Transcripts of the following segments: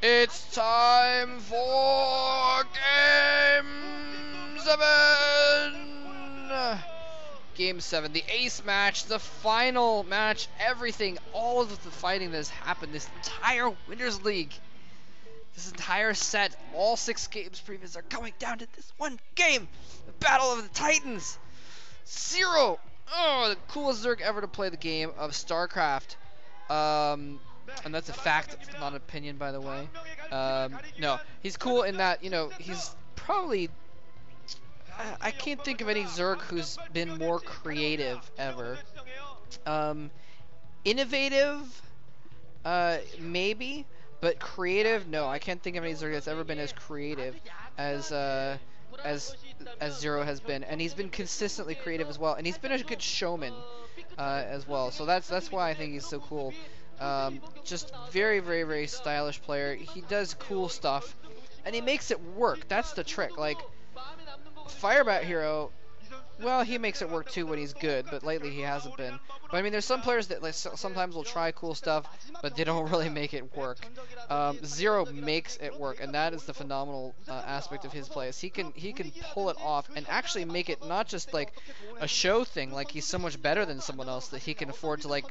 It's time for Game 7! Game 7, the ace match, the final match, everything, all of the fighting that has happened, this entire Winners League, this entire set, all 6 games previous are coming down to this one game, the Battle of the Titans. Zero! Oh, the coolest Zerg ever to play the game of StarCraft. And that's a fact, not an opinion, by the way. No, he's cool in that, you know, he's probably... I can't think of any Zerg who's been more creative ever. Innovative, maybe, but creative, no. I can't think of any Zerg that's ever been as creative as Zero has been, and he's been consistently creative as well, and he's been a good showman as well. So that's why I think he's so cool. Just very, very, very stylish player. He does cool stuff, and he makes it work. That's the trick. Like, Firebat Hero, well, he makes it work too when he's good, but lately he hasn't been. But I mean, there's some players that like, sometimes will try cool stuff, but they don't really make it work. Zero makes it work, and that is the phenomenal aspect of his play. Is he can pull it off and actually make it not just like a show thing, like he's so much better than someone else that he can afford to like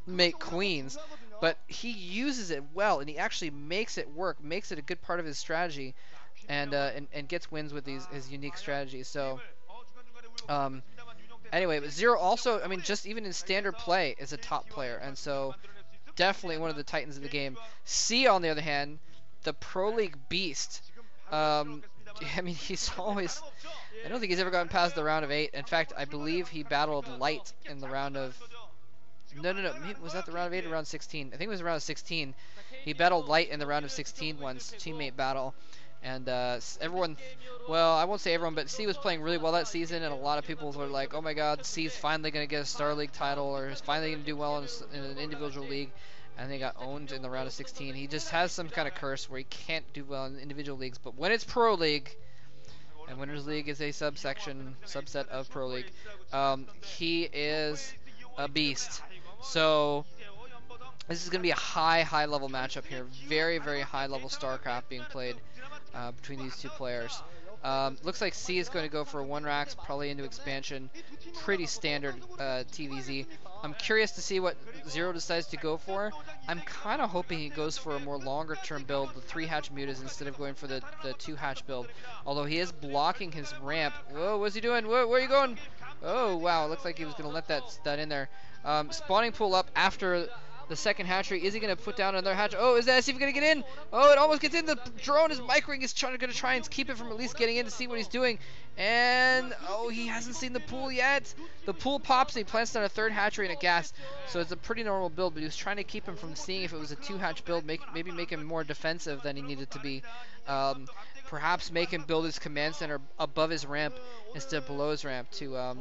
make queens, but he uses it well, and he actually makes it work, makes it a good part of his strategy, and gets wins with his unique strategies. So. Anyway, but Zero also, I mean, just even in standard play, is a top player, and so definitely one of the titans of the game. C, on the other hand, the Pro League beast. I mean, he's always... I don't think he's ever gotten past the round of 8. In fact, I believe he battled Light in the round of... No. Was that the round of 8 or round 16? I think it was the round of 16. He battled Light in the round of 16 once, teammate battle. And everyone, well, I won't say everyone, but C was playing really well that season, and a lot of people were like, oh my god, C's finally going to get a Star League title, or is finally going to do well in an individual league, and they got owned in the round of 16. He just has some kind of curse where he can't do well in individual leagues, but when it's Pro League, and Winners League is a subset of Pro League, he is a beast. So... this is going to be a high level matchup here. Very, very high level StarCraft being played between these two players. Looks like C is going to go for a 1-Rax, probably into expansion. Pretty standard TVZ. I'm curious to see what Zero decides to go for. I'm kind of hoping he goes for a more longer term build, the 3-hatch mutas, instead of going for the 2-hatch build. Although he is blocking his ramp. Whoa, what's he doing? Where are you going? Oh, wow, looks like he was going to let that in there. Spawning pool up after... the second hatchery. Is he going to put down another hatch? Oh, is that SCV going to get in? Oh, it almost gets in. The drone is microing. He's going to try and keep it from at least getting in to see what he's doing. And, oh, he hasn't seen the pool yet. The pool pops. And he plants down a 3rd hatchery and a gas. So it's a pretty normal build, but he was trying to keep him from seeing if it was a 2-hatch build. Maybe make him more defensive than he needed to be. Perhaps make him build his command center above his ramp instead of below his ramp to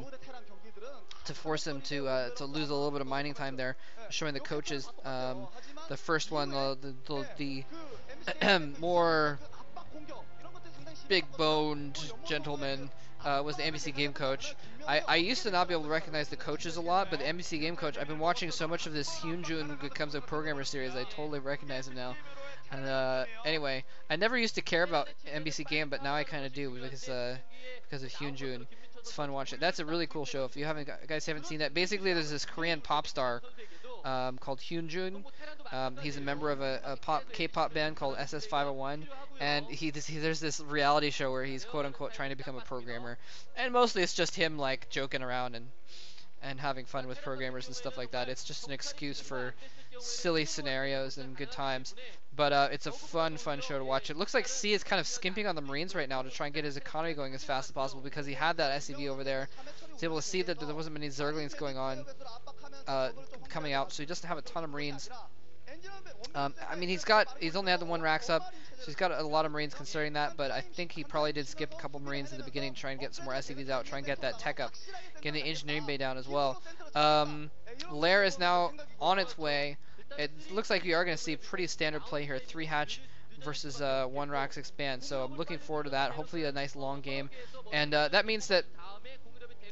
force him to lose a little bit of mining time there. Showing the coaches the first one, the more big-boned gentleman was the MBCGame coach. I used to not be able to recognize the coaches a lot, but the MBCGame coach, I've been watching so much of this Woongjin Becomes a Programmer series, I totally recognize him now. And anyway, I never used to care about MBCGame, but now I kind of do because of Woongjin. It's fun watching. That's a really cool show. If you guys haven't seen that, basically there's this Korean pop star called Woongjin. He's a member of a K-pop band called SS501, and there's this reality show where he's quote unquote trying to become a programmer, and mostly it's just him like joking around and having fun with programmers and stuff like that. It's just an excuse for silly scenarios and good times. But it's a fun show to watch. It looks like C is kind of skimping on the Marines right now to try and get his economy going as fast as possible because he had that SCV over there. He's able to see that there wasn't many Zerglings going on coming out, so he doesn't have a ton of Marines. I mean, he's only had the 1-Rax up, so he's got a lot of Marines considering that, but I think he probably did skip a couple Marines at the beginning to try and get some more SCVs out, try and get that tech up, get the engineering bay down as well. Lair is now on its way. It looks like we are going to see pretty standard play here, 3-hatch versus 1-Rax expand, so I'm looking forward to that. Hopefully a nice long game, and that means that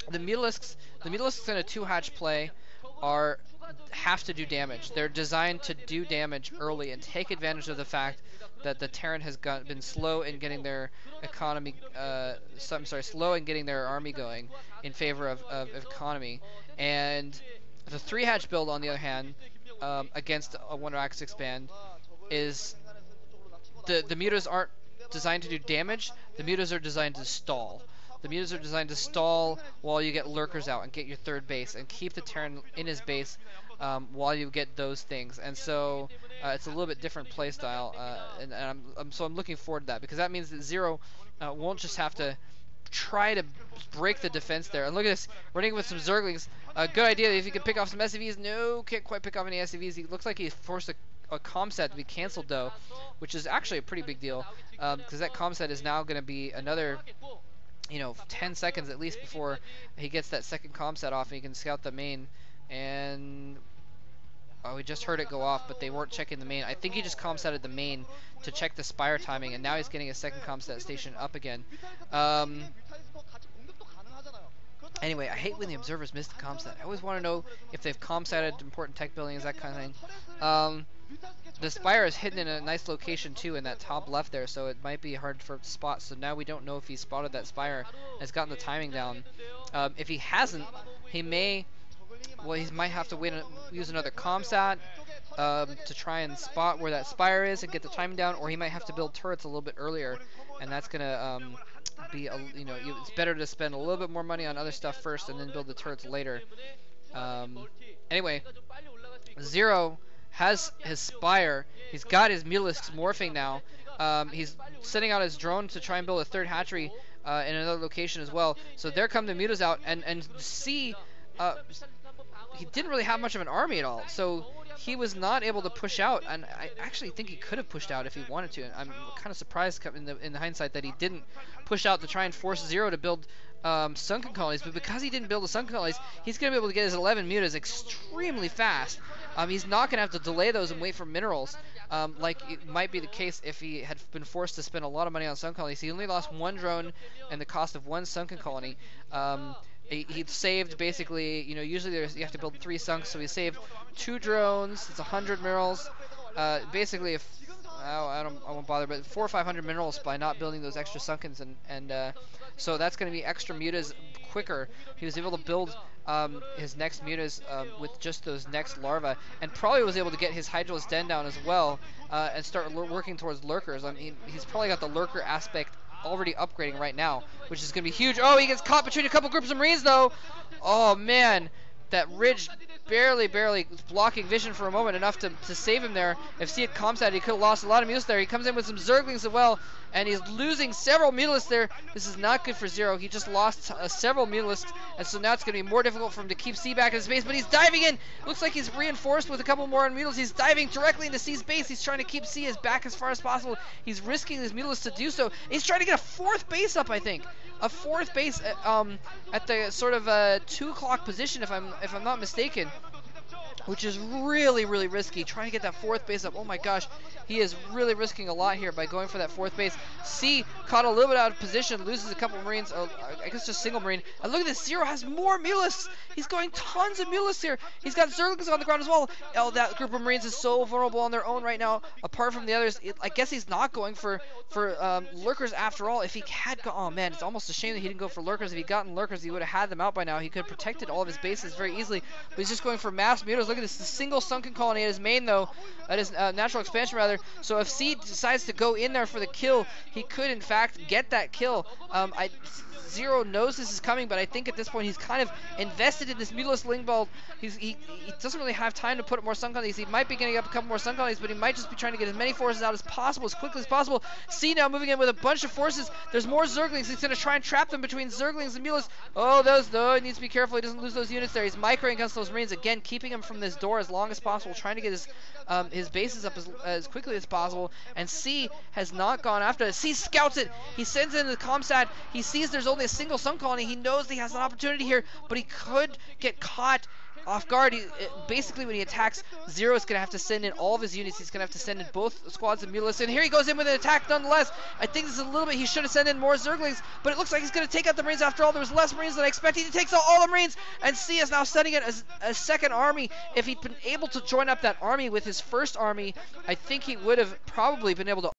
the Mutalisks in a 2-hatch play have to do damage. They're designed to do damage early and take advantage of the fact that the Terran has been slow in getting their economy, slow in getting their army going in favor of economy. And the 3-hatch build, on the other hand, against a Wonder-Axe expand, is the mutas aren't designed to do damage. The mutas are designed to stall. The mutas are designed to stall while you get lurkers out and get your 3rd base and keep the Terran in his base while you get those things. And so it's a little bit different play style, and I'm looking forward to that, because that means that Zero won't just have to try to break the defense there. And look at this, running with some Zerglings. Good idea if you can pick off some SCVs. No, can't quite pick off any SCVs. He looks like he forced a comm set to be canceled though, which is actually a pretty big deal, because that comm set is now going to be another 10 seconds at least before he gets that second comm set off and he can scout the main. And we just heard it go off, but they weren't checking the main. I think he just comm setted the main to check the spire timing, and now he's getting a second comm set station up again. Anyway, I hate when the observers miss the comm set. I always want to know if they've comm setted important tech buildings, that kind of thing. The spire is hidden in a nice location too, in that top left there, so it might be hard for to spot. So now we don't know if he spotted that spire and has gotten the timing down. If he hasn't, he might have to use another commsat to try and spot where that spire is and get the timing down, or he might have to build turrets a little bit earlier, and that's gonna be it's better to spend a little bit more money on other stuff first and then build the turrets later. Anyway, Zero has his spire. He's got his Mulisks morphing now. He's sending out his drone to try and build a 3rd hatchery in another location as well. So there come the mutas out, and see, he didn't really have much of an army at all. So he was not able to push out, and I actually think he could have pushed out if he wanted to. And I'm kind of surprised in the hindsight that he didn't push out to try and force Zero to build sunken colonies, but because he didn't build the sunken colonies, he's going to be able to get his 11 mutas extremely fast. He's not going to have to delay those and wait for minerals, like it might be the case if he had been forced to spend a lot of money on sunken colonies. He only lost 1 drone and the cost of 1 sunken colony. He saved basically, usually you have to build 3 sunks, so he saved 2 drones. It's 100 minerals. Basically, if I won't bother, but 400 or 500 minerals by not building those extra sunkens, and so that's going to be extra mutas quicker. He was able to build his next mutas with just those next larvae, and probably was able to get his Hydralis den down as well, and start working towards lurkers. I mean, he's probably got the lurker aspect already upgrading right now, which is going to be huge. Oh, he gets caught between a couple groups of Marines though. Oh man, that ridge barely was blocking vision for a moment, enough to save him there. If C had comsat, he could have lost a lot of mules there. He comes in with some Zerglings as well, and he's losing several mules there. This is not good for Zero. He just lost several mules, and so now it's going to be more difficult for him to keep C back in his base, but he's diving in. Looks like he's reinforced with a couple more mules. He's diving directly into C's base. He's trying to keep C as back as far as possible. He's risking his mules to do so. He's trying to get a 4th base up, I think. A 4th base at the sort of 2 o'clock position, if I'm not mistaken, which is really risky. Trying to get that 4th base up. Oh my gosh, he is really risking a lot here by going for that 4th base. C caught a little bit out of position, loses a couple Marines. I guess just single Marine. And look at this, Zero has more Mulis. He's going tons of Mulis here. He's got Zerglings on the ground as well. Oh, that group of Marines is so vulnerable on their own right now. Apart from the others, I guess he's not going for lurkers after all. If he had gone, oh man, it's almost a shame that he didn't go for lurkers. If he'd gotten lurkers, he would have had them out by now. He could have protected all of his bases very easily. But he's just going for mass mutas. Look at this, the single sunken colony at his main though, at his natural expansion rather. So if C decides to go in there for the kill, he could in fact get that kill. Zero knows this is coming, but I think at this point he's kind of invested in this Mutalist Lingbald. He doesn't really have time to put more sun colonies. He might be getting up a couple more sun colonies, but he might just be trying to get as many forces out as possible, as quickly as possible. C now moving in with a bunch of forces. There's more Zerglings. He's going to try and trap them between Zerglings and Mulas. Oh, he needs to be careful. He doesn't lose those units there. He's microing against those Marines, again, keeping him from this door as long as possible, trying to get his bases up as quickly as possible. And C has not gone after it. C scouts it. He sends in the comsat. He sees there's only a single sun colony. He knows he has an opportunity here, but he could get caught off guard. Basically, when he attacks, Zero is going to have to send in all of his units. He's going to have to send in both squads of Mutalisks. And here he goes in with an attack nonetheless. I think this is a little bit, he should have sent in more Zerglings, but it looks like he's going to take out the Marines after all. There was less Marines than I expected. He takes out all the Marines, and C is now sending in a second army. If he'd been able to join up that army with his first army, I think he would have probably been able to